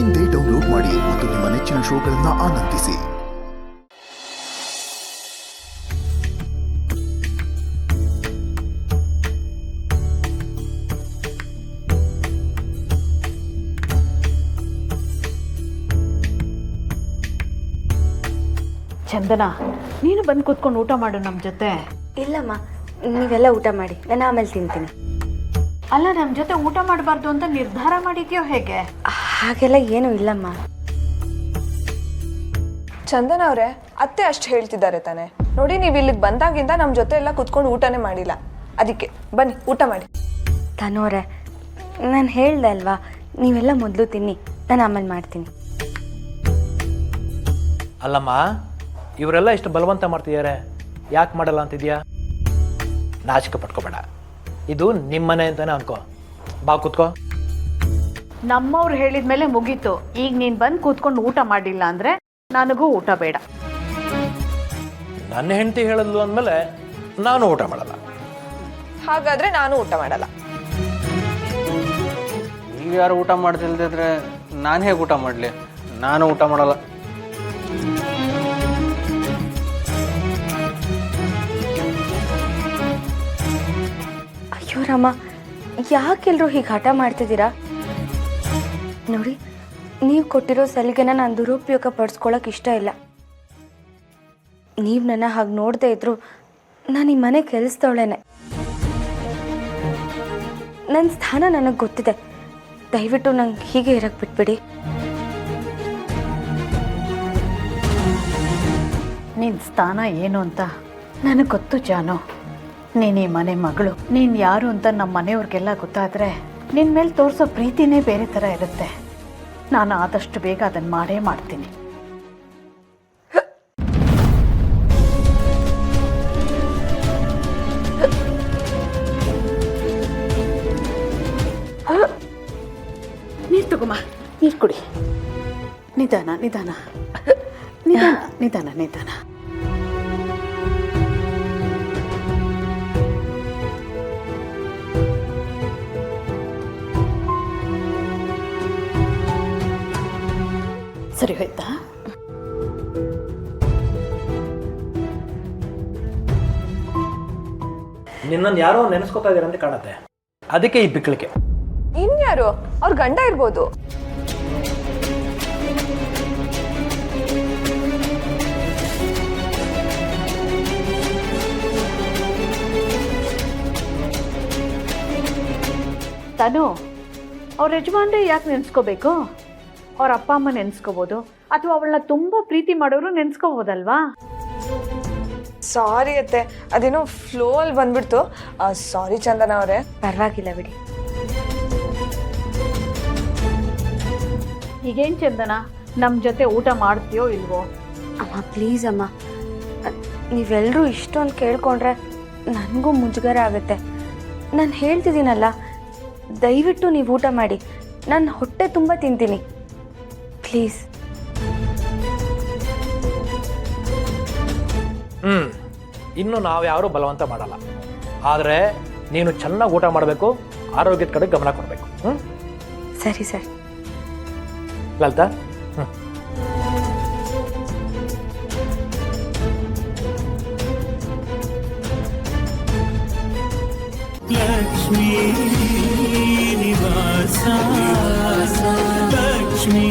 ಇಂದೇ ಡೌನ್ಲೋಡ್ ಮಾಡಿ ಮತ್ತು ನಿಮ್ಮ ನೆಚ್ಚಿನ ಶೋಗಳನ್ನು ಆನಂದಿಸಿ. ಚಂದನ, ನೀನು ಬಂದು ಕೂತ್ಕೊಂಡು ಊಟ ಮಾಡು ನಮ್ಮ ಜೊತೆ. ಇಲ್ಲಮ್ಮ, ನೀವೆಲ್ಲ ಊಟ ಮಾಡಿ, ನಾನು ಆಮೇಲೆ ತಿಂತೀನಿ. ಅಲ್ಲ, ನಮ್ಮ ಜೊತೆ ಊಟ ಮಾಡಬಾರ್ದು ಅಂತ ನಿರ್ಧಾರ ಮಾಡಿದ್ಯೋ ಹೇಗೆ? ಹಾಗೆಲ್ಲ ಏನೂ ಇಲ್ಲಮ್ಮ. ಚಂದನ ಅವರೇ, ಅತ್ತೆ ಅಷ್ಟು ಹೇಳ್ತಿದ್ದಾರೆ ತಾನೆ. ನೋಡಿ, ನೀವು ಇಲ್ಲಿಗೆ ಬಂದಾಗಿಂದ ನಮ್ಮ ಜೊತೆ ಎಲ್ಲ ಕುತ್ಕೊಂಡು ಊಟನೇ ಮಾಡಿಲ್ಲ. ಅದಕ್ಕೆ ಬನ್ನಿ ಊಟ ಮಾಡಿ. ತನೋರೆ, ನಾನು ಹೇಳ್ದೆ ಅಲ್ವಾ, ನೀವೆಲ್ಲ ಮೊದಲು ತಿನ್ನಿ, ನಾನು ಆಮೇಲೆ ಮಾಡ್ತೀನಿ. ಅಲ್ಲಮ್ಮ, ಇವರೆಲ್ಲ ಇಷ್ಟು ಬಲವಂತ ಮಾಡ್ತಿದ್ದಾರೆ, ಯಾಕೆ ಮಾಡಲ್ಲ ಅಂತಿದ್ಯಾ? ನಾಚಿಕೆ ಪಟ್ಕೋಬೇಡ, ಇದು ನಿಮ್ಮನೆ ಅಂತಾನೆ ಅನ್ಕೋ. ಬಾ ಕೂತ್ಕೋ. ನಮ್ಮವ್ರು ಹೇಳಿದ ಮೇಲೆ ಮುಗೀತು. ಈಗ ನೀನು ಬಂದು ಕೂತ್ಕೊಂಡು ಊಟ ಮಾಡಿಲ್ಲ ಅಂದರೆ ನನಗೂ ಊಟ ಬೇಡ. ನನ್ನ ಹೆಂಡತಿ ಹೇಳಿದ್ಲು ಅಂದಮೇಲೆ ನಾನು ಊಟ ಮಾಡಲ್ಲ. ಹಾಗಾದ್ರೆ ನಾನು ಊಟ ಮಾಡಲ್ಲ. ನೀವು ಯಾರು ಊಟ ಮಾಡ್ತಿಲ್ದಿದ್ರೆ ನಾನು ಹೇಗೆ ಊಟ ಮಾಡಲಿ? ನಾನು ಊಟ ಮಾಡಲ್ಲ. ಅಯ್ಯೋ ರಾಮ, ಯಾಕೆಲ್ಲರೂ ಹೀಗೆ ಹಠ ಮಾಡ್ತಿದ್ದೀರಾ? ನೋಡಿ, ನೀವು ಕೊಟ್ಟಿರೋ ಸಲಿಗೆನ ನಾನು ದುರುಪಯೋಗ ಪಡಿಸ್ಕೊಳ್ಳೋಕೆ ಇಷ್ಟ ಇಲ್ಲ. ನೀವು ನನ್ನ ಹಾಗೆ ನೋಡದೇ ಇದ್ರು ನಾನು ಈ ಮನೆ ಕೆಲಸದವಳೇನೆ. ನನ್ನ ಸ್ಥಾನ ನನಗೆ ಗೊತ್ತಿದೆ. ದಯವಿಟ್ಟು ನಂಗೆ ಹೀಗೆ ಇರಕ್ಕೆ ಬಿಟ್ಬಿಡಿ. ನಿನ್ನ ಸ್ಥಾನ ಏನು ಅಂತ ನನಗೆ ಗೊತ್ತು ಜಾನು. ನೀನು ಈ ಮನೆ ಮಗಳು. ನೀನು ಯಾರು ಅಂತ ನಮ್ಮ ಮನೆಯವ್ರಿಗೆಲ್ಲ ಗೊತ್ತಾದರೆ ನಿನ್ನ ಮೇಲೆ ತೋರಿಸೋ ಪ್ರೀತಿನೇ ಬೇರೆ ಥರ ಇರುತ್ತೆ. ನಾನು ಆದಷ್ಟು ಬೇಗ ಅದನ್ನು ಮಾಡೇ ಮಾಡ್ತೀನಿ. ನೀರು ತಗೊಮ್ಮ, ನೀರು ಕುಡಿ. ನಿಧಾನ ನಿಧಾನ ನಿಧಾನ ನಿಧಾನ ನಿಧಾನ. ಸರಿ ಹೋಯ್ತಾ? ನಿನ್ನನ್ನು ಯಾರೋ ನೆನೆಸ್ಕೊತಾ ಇದ್ದೀರ ಅಂತ ಕಾಣುತ್ತೆ, ಅದಕ್ಕೆ ಈ ಬಿಕ್ಕಳಿಕೆ. ಇನ್ಯಾರು? ಅವ್ರ ಗಂಡ ಇರ್ಬೋದು. ತಾನು ಅವ್ರ ಯಜಮಾನ್ರೆ ಯಾಕೆ ನೆನೆಸ್ಕೋಬೇಕು? ಅವ್ರ ಅಪ್ಪ ಅಮ್ಮ ನೆನೆಸ್ಕೋಬೋದು, ಅಥವಾ ಅವಳನ್ನ ತುಂಬ ಪ್ರೀತಿ ಮಾಡೋರು ನೆನೆಸ್ಕೋಬೋದಲ್ವಾ? ಸಾರಿ ಅತ್ತೆ, ಅದೇನೋ ಫ್ಲೋ ಅಲ್ಲಿ ಬಂದ್ಬಿಡ್ತು. ಸಾರಿ ಚಂದನ ಅವರೇ. ಪರವಾಗಿಲ್ಲ ಬಿಡಿ. ಈಗೇನು ಚಂದನ, ನಮ್ಮ ಜೊತೆ ಊಟ ಮಾಡ್ತೀಯೋ ಇಲ್ವೋ? ಅಮ್ಮ ಪ್ಲೀಸ್ ಅಮ್ಮ, ನೀವೆಲ್ಲರೂ ಇಷ್ಟೊಂದು ಕೇಳ್ಕೊಂಡ್ರೆ ನನಗೂ ಮುಜುಗರ ಆಗುತ್ತೆ. ನಾನು ಹೇಳ್ತಿದ್ದೀನಲ್ಲ, ದಯವಿಟ್ಟು ನೀವು ಊಟ ಮಾಡಿ. ನಾನು ಹೊಟ್ಟೆ ತುಂಬ ತಿಂತೀನಿ, ಪ್ಲೀಸ್. ಇನ್ನು ನಾವು ಯಾರೂ ಬಲವಂತ ಮಾಡಲ್ಲ. ಆದರೆ ನೀನು ಚೆನ್ನಾಗಿ ಊಟ ಮಾಡಬೇಕು, ಆರೋಗ್ಯದ ಕಡೆ ಗಮನ ಕೊಡಬೇಕು. ಸರಿ ಸರ್. ಲಲಿತಾ, ಲಕ್ಷ್ಮೀ ನಿವಾಸ ಲಕ್ಷ್ಮೀ